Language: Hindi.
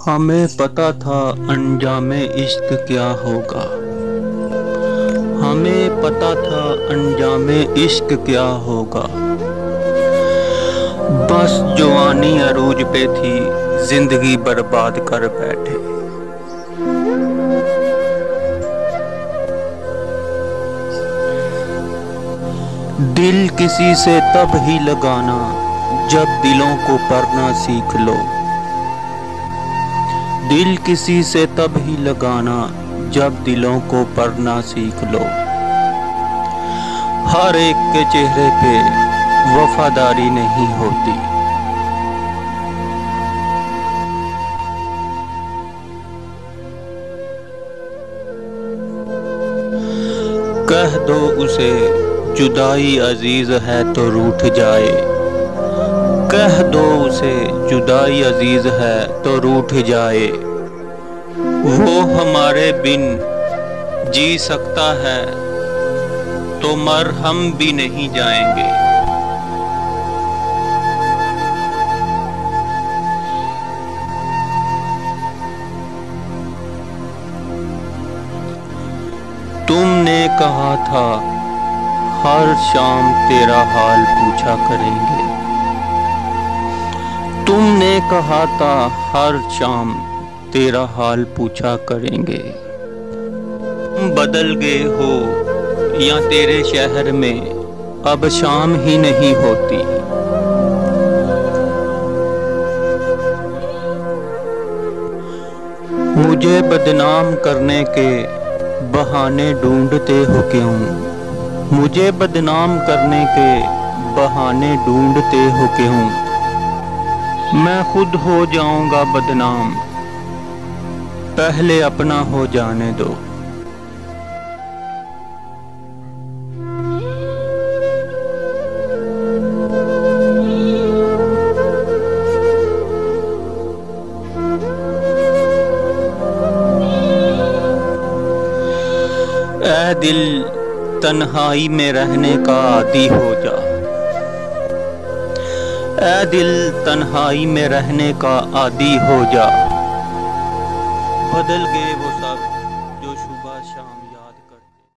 हमें पता था अंजामे इश्क क्या होगा। हमें पता था अंजामे इश्क क्या होगा। बस जवानी अरूज पे थी, जिंदगी बर्बाद कर बैठे। दिल किसी से तब ही लगाना जब दिलों को पढ़ना सीख लो। दिल किसी से तब ही लगाना जब दिलों को पढ़ना सीख लो। हर एक के चेहरे पे वफादारी नहीं होती। कह दो उसे जुदाई अजीज है तो रूठ जाए। कह दो उसे जुदाई अजीज है तो रूठ जाए। वो हमारे बिन जी सकता है तो मर हम भी नहीं जाएंगे। तुमने कहा था हर शाम तेरा हाल पूछा करेंगे। तुमने कहा था हर शाम तेरा हाल पूछा करेंगे। तुम बदल गए हो या तेरे शहर में अब शाम ही नहीं होती। मुझे बदनाम करने के बहाने ढूंढते हो क्यों। मुझे बदनाम करने के बहाने ढूंढते हो क्यों। मैं खुद हो जाऊंगा बदनाम, पहले अपना हो जाने दो। ऐ दिल तन्हाई में रहने का आदी हो जा। ऐ दिल तन्हाई में रहने का आदी हो जा। बदल गए वो सब।